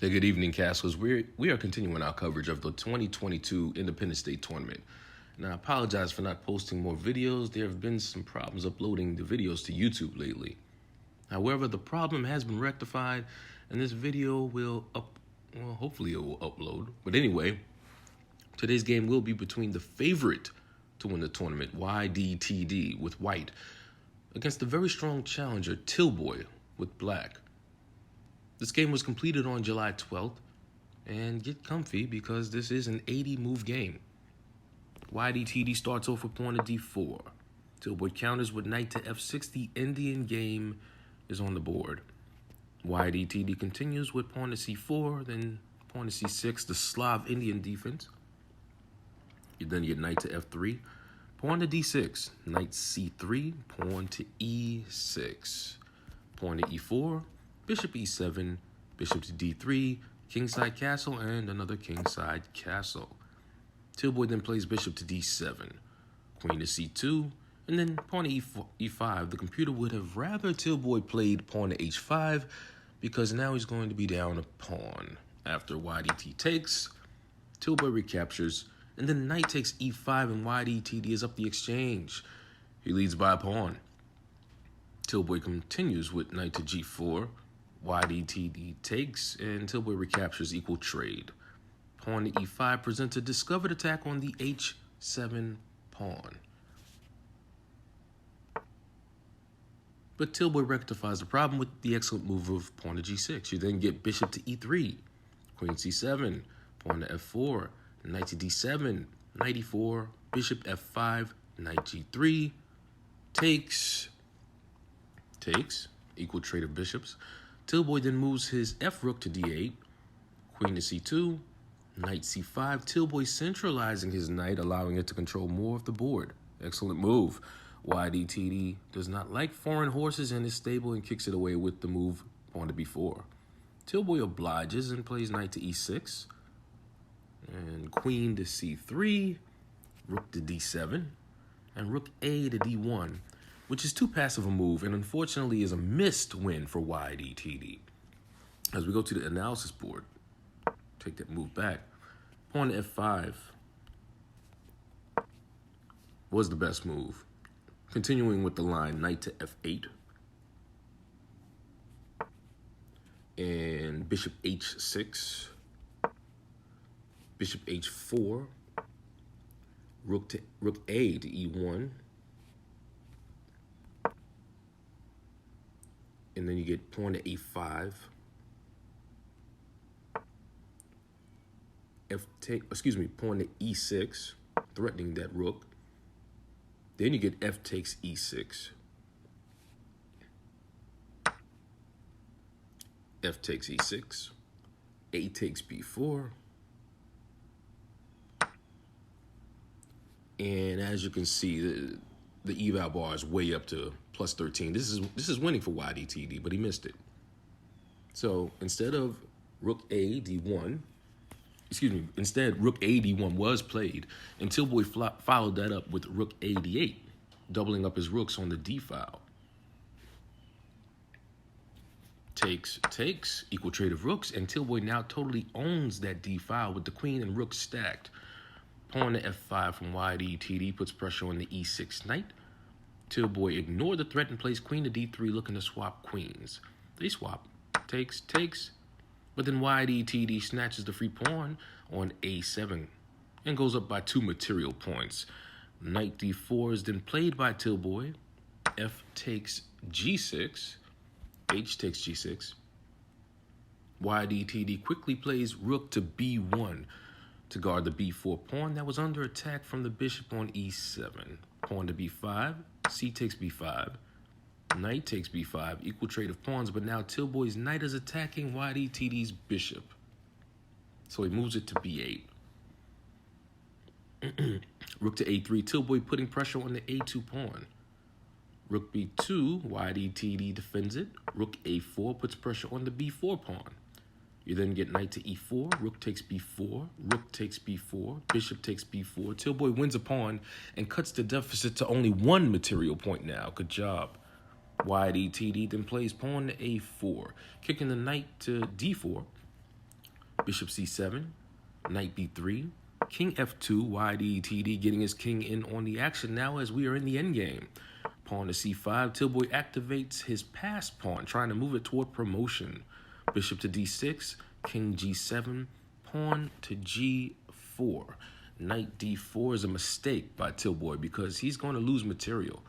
Hey, good evening, Castlers. We are continuing our coverage of the 2022 Independence Day Tournament. Now, I apologize for not posting more videos. There have been some problems uploading the videos to YouTube lately. However, the problem has been rectified, and this video will hopefully it will upload. But anyway, today's game will be between the favorite to win the tournament, Ydtd with white, against the very strong challenger, Tillboy with black. This game was completed on July 12th, and get comfy because this is an 80-move game. Ydtd starts off with pawn to d4. Tillboy counters with knight to f6. The Indian game is on the board. Ydtd continues with pawn to c4, then pawn to c6, the Slav Indian defense. You then get knight to f3, pawn to d6, knight c3, pawn to e6, pawn to e4, bishop e7, bishop to d3, kingside castle, and another kingside castle. Tillboy then plays bishop to d7, queen to c2, and then pawn to e5. The computer would have rather Tillboy played pawn to h5 because now he's going to be down a pawn. After Ydtd takes, Tillboy recaptures, and then knight takes e5, and Ydtd is up the exchange. He leads by a pawn. Tillboy continues with knight to g4. Ydtd takes, and Tillboy recaptures, equal trade. Pawn to e5 presents a discovered attack on the h7 pawn. But Tillboy rectifies the problem with the excellent move of pawn to g6. You then get bishop to e3, queen c7, pawn to f4, knight to d7, knight e4, bishop f5, knight g3, takes, equal trade of bishops. Tillboy then moves his f-rook to d8, queen to c2, knight c5. Tillboy centralizing his knight, allowing it to control more of the board. Excellent move. Ydtd does not like foreign horses in his stable and kicks it away with the move pawn to b4. Tillboy obliges and plays knight to e6, and queen to c3, rook to d7, and rook a to d1, which is too passive a move and unfortunately is a missed win for Ydtd. As we go to the analysis board, take that move back. Pawn to f5 was the best move. Continuing with the line, knight to f8, and bishop h6, bishop h4, rook a to e1, and then you get pawn to a5, pawn to e6, threatening that rook. Then you get f takes e6, f takes e6, a takes b4, and as you can see, the eval bar is way up to plus 13. This is winning for Ydtd, but he missed it. So instead of rook a d1, instead rook a d1 was played, and Tillboy followed that up with rook a d8, doubling up his rooks on the d file. Takes, equal trade of rooks, and Tillboy now totally owns that d file with the queen and rook stacked. Pawn to f5 from Ydtd puts pressure on the e6 knight. Tillboy ignored the threat and plays queen to d3, looking to swap queens. They swap. Takes, but then Ydtd snatches the free pawn on a7 and goes up by 2 material points. Knight d4 is then played by Tillboy. F takes g6, h takes g6. Ydtd quickly plays rook to b1 to guard the b4 pawn that was under attack from the bishop on e7. Pawn to b5, c takes b5, knight takes b5, equal trade of pawns, but now Tillboy's knight is attacking Ydtd's bishop. So he moves it to b8. Rook to a3, Tillboy putting pressure on the a2 pawn. Rook b2, Ydtd defends it. Rook a4 puts pressure on the b4 pawn. You then get knight to e4, rook takes b4, rook takes b4, bishop takes b4. Tillboy wins a pawn and cuts the deficit to only 1 material point now. Good job. Ydtd then plays pawn to a4, kicking the knight to d4. Bishop c7, knight b3, king f2, Ydtd getting his king in on the action now as we are in the endgame. Pawn to c5, Tillboy activates his passed pawn, trying to move it toward promotion. Bishop to d6, king g7, pawn to g4. Knight d4 is a mistake by Tillboy because he's going to lose material.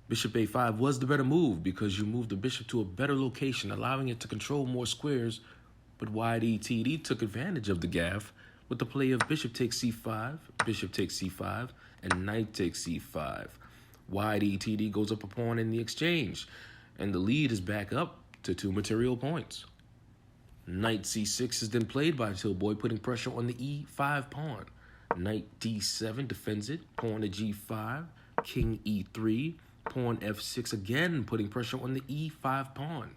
Bishop a5 was the better move because you moved the bishop to a better location, allowing it to control more squares, but Ydtd took advantage of the gaff with the play of bishop takes c5, and knight takes c5. Ydtd goes up a pawn in the exchange, and the lead is back up to 2 material points. Knight c6 is then played by Tillboy, putting pressure on the e5 pawn. Knight d7 defends it, pawn to g5, king e3, pawn f6 again, putting pressure on the e5 pawn.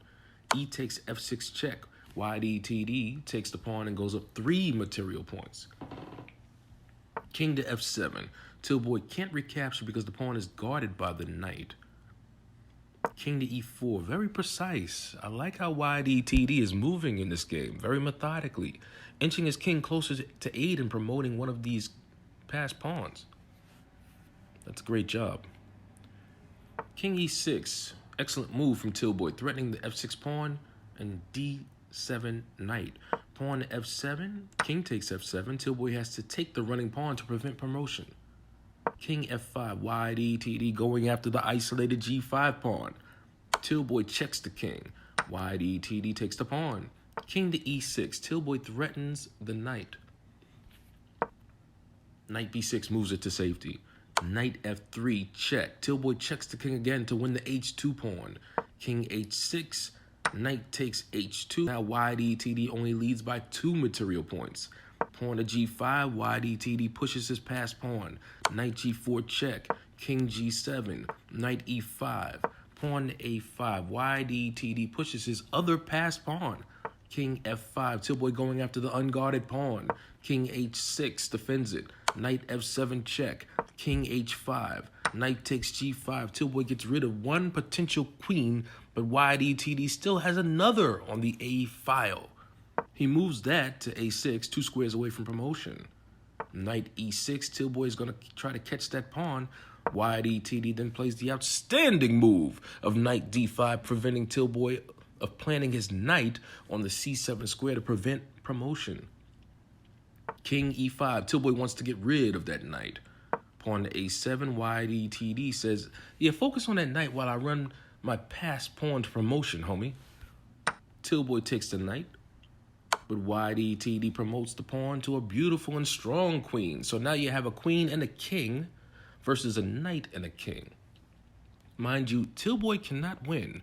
E takes f6 check. Ydtd takes the pawn and goes up 3 material points. King to f7. Tillboy can't recapture because the pawn is guarded by the knight. King to e4, very precise. I like how Ydtd is moving in this game, very methodically, inching his king closer to 8 and promoting one of these passed pawns. That's a great job. King e6, excellent move from Tillboy, threatening the f6 pawn and d7 knight. Pawn to f7, king takes f7. Tillboy has to take the running pawn to prevent promotion. King f5, Ydtd going after the isolated g5 pawn. Tillboy checks the king. Ydtd takes the pawn. King to e6, Tillboy threatens the knight. Knight b6 moves it to safety. Knight f3, check. Tillboy checks the king again to win the h2 pawn. King h6, knight takes h2. Now Ydtd only leads by 2 material points. Pawn to g5, Ydtd pushes his passed pawn. Knight g4 check, king g7, knight e5, pawn to a5, Ydtd pushes his other passed pawn. King f5, Tillboy going after the unguarded pawn. King h6 defends it. Knight f7 check, king h5, knight takes g5. Tillboy gets rid of one potential queen, but Ydtd still has another on the a file. He moves that to a6, 2 squares away from promotion. Knight e6, Tillboy is going to try to catch that pawn. Ydtd then plays the outstanding move of knight d5, preventing Tillboy of planting his knight on the c7 square to prevent promotion. King e5, Tillboy wants to get rid of that knight. Pawn to a7, Ydtd says, yeah, focus on that knight while I run my passed pawn to promotion, homie. Tillboy takes the knight, but Ydtd promotes the pawn to a beautiful and strong queen. So now you have a queen and a king versus a knight and a king. Mind you, Tillboy cannot win.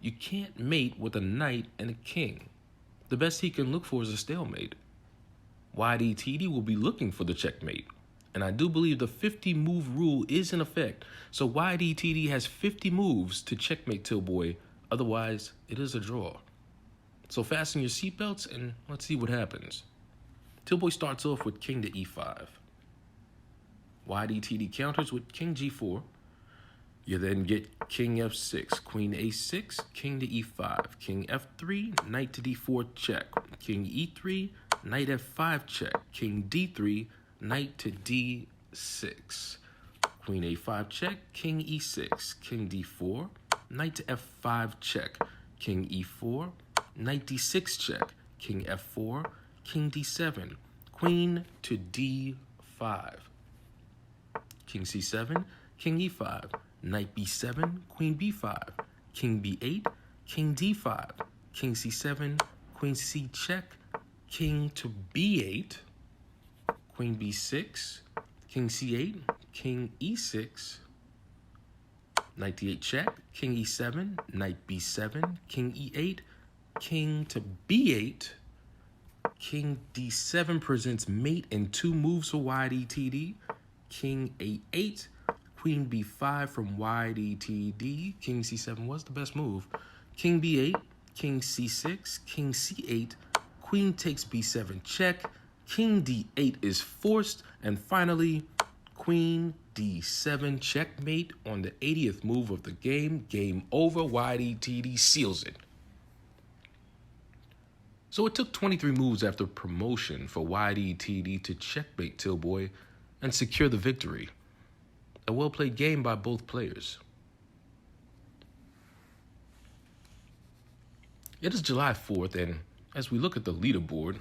You can't mate with a knight and a king. The best he can look for is a stalemate. Ydtd will be looking for the checkmate. And I do believe the 50 move rule is in effect. So Ydtd has 50 moves to checkmate Tillboy. Otherwise, it is a draw. So fasten your seatbelts and let's see what happens. Tillboy starts off with king to e5. Ydtd counters with king g4. You then get king f6, queen a6, king to e5, king f3, knight to d4 check, king e3, knight f5 check, king d3, knight to d6, queen a5 check, king e6, king d4, knight to f5 check, king e4, knight d6 check, king f4, king d7, queen to d5, king c7, king e5, knight b7, queen b5, king b8, king d5, king c7, queen c check, king to b8, queen b6, king c8, king e6, knight d8 check, king e7, knight b7, king e8, king to b8, king d7 presents mate in 2 moves for Ydtd, king a8, queen b5 from Ydtd, king c7 was the best move, king b8, king c6, king c8, queen takes b7 check, king d8 is forced, and finally, queen d7 checkmate on the 80th move of the game. Game over. Ydtd seals it. So it took 23 moves after promotion for Ydtd to checkmate Tillboy and secure the victory. A well-played game by both players. It is July 4th, and as we look at the leaderboard,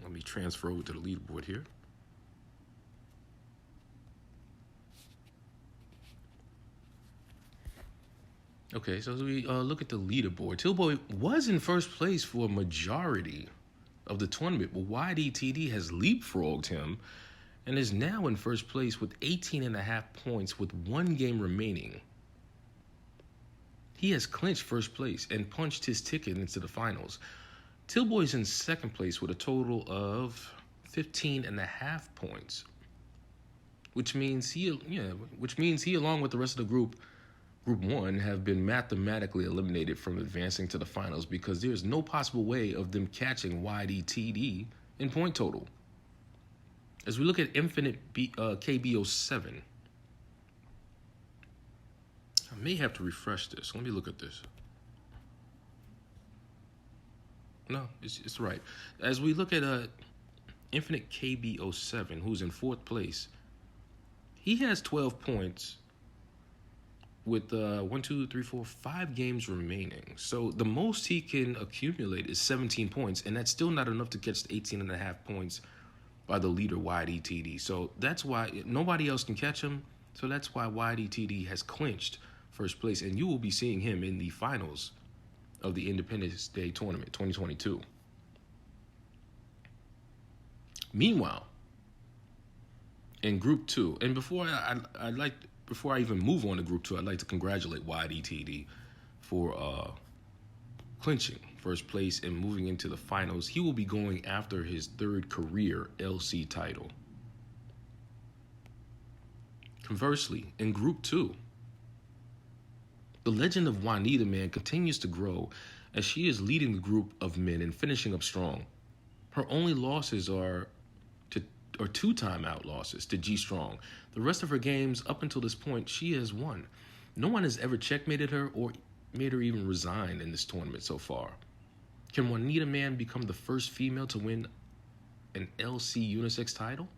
let me transfer over to the leaderboard here. Okay, so as we look at the leaderboard, Tillboy was in first place for a majority of the tournament, but Ydtd has leapfrogged him and is now in first place with 18.5 points with one game remaining. He has clinched first place and punched his ticket into the finals. Tillboy's in second place with a total of 15.5 points, which means he, along with the rest of the Group 1, have been mathematically eliminated from advancing to the finals because there is no possible way of them catching Ydtd in point total. As we look at Infinite KBO7, I may have to refresh this. Let me look at this. No, it's right. As we look at Infinite KBO7, who's in fourth place, he has 12 points with 5 games remaining. So the most he can accumulate is 17 points, and that's still not enough to catch the 18.5 points by the leader Ydtd. So that's why nobody else can catch him. So that's why Ydtd has clinched first place, and you will be seeing him in the finals of the Independence Day Tournament 2022. Meanwhile, in Group 2, and before I even move on to Group 2, I'd like to congratulate Ydtd for clinching first place and moving into the finals. He will be going after his third career LC title. Conversely, in Group 2, the legend of Juanita Man continues to grow as she is leading the group of men and finishing up strong. Her only losses are two timeout losses to G Strong. The rest of her games up until this point, she has won. No one has ever checkmated her or made her even resign in this tournament so far. Can Juanita Man become the first female to win an LC unisex title?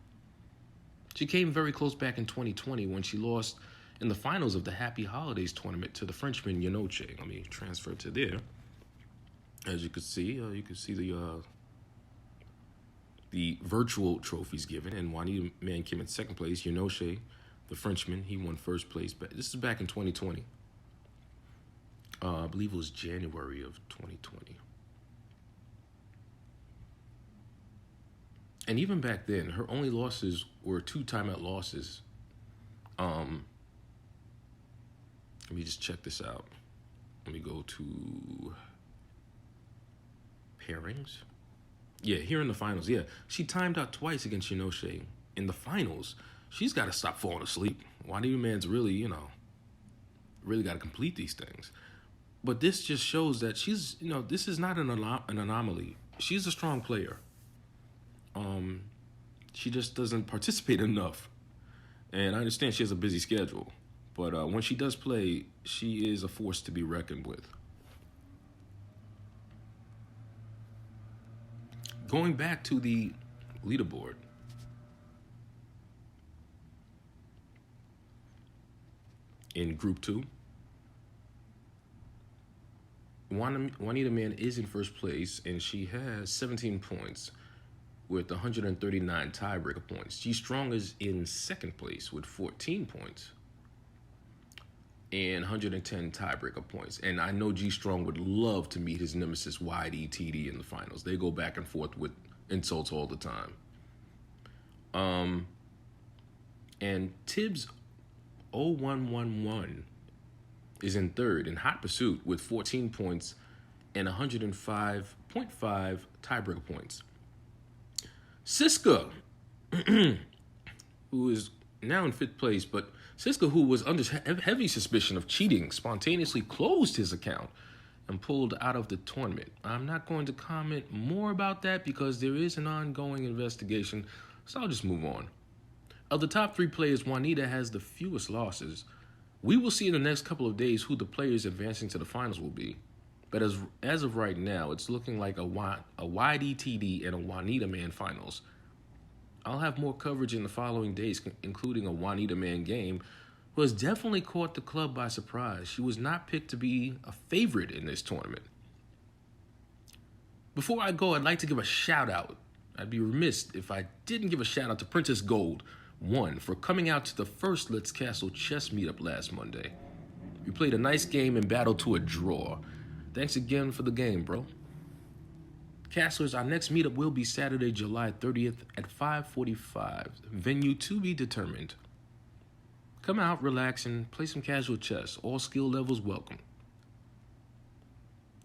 She came very close back in 2020 when she lost in the finals of the Happy Holidays tournament to the Frenchman Ydtd. Let me transfer to there. As you can see, the virtual trophies given, and Juanita Man came in second place. Ydtd, the Frenchman, he won first place. But this is back in 2020. I believe it was January of 2020. And even back then, her only losses were two timeout losses. Let me just check this out. Let me go to pairings. Yeah, here in the finals. Yeah, she timed out twice against Ydtd. In the finals, she's got to stop falling asleep. Juanita Man's really got to complete these things. But this just shows that she's, this is not an anomaly. She's a strong player. She just doesn't participate enough. And I understand she has a busy schedule. But when she does play, she is a force to be reckoned with. Going back to the leaderboard. In Group 2, Juanita Man is in first place, and she has 17 points with 139 tiebreaker points. G Strong is in second place with 14 points and 110 tiebreaker points. And I know G Strong would love to meet his nemesis Ydtd in the finals. They go back and forth with insults all the time. And Tibbs 0111 is in third in hot pursuit with 14 points and 105.5 tiebreaker points. Siska, who is now in fifth place, but Siska, who was under heavy suspicion of cheating, spontaneously closed his account and pulled out of the tournament. I'm not going to comment more about that because there is an ongoing investigation, so I'll just move on. Of the top three players, Juanita has the fewest losses. We will see in the next couple of days who the players advancing to the finals will be. But as of right now, it's looking like a Ydtd and a Juanita Man finals. I'll have more coverage in the following days, including a Juanita Man game, who has definitely caught the club by surprise. She was not picked to be a favorite in this tournament. Before I go, I'd like to give a shout out. I'd be remiss if I didn't give a shout out to Princess Gold 1 for coming out to the first Let's Castle chess meetup last Monday. We played a nice game and battled to a draw. Thanks again for the game, bro. Castlers, our next meetup will be Saturday, July 30th at 5:45. Venue to be determined. Come out, relax, and play some casual chess. All skill levels welcome.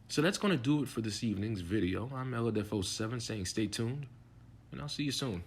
So that's going to do it for this evening's video. I'm Ydtd7 saying stay tuned, and I'll see you soon.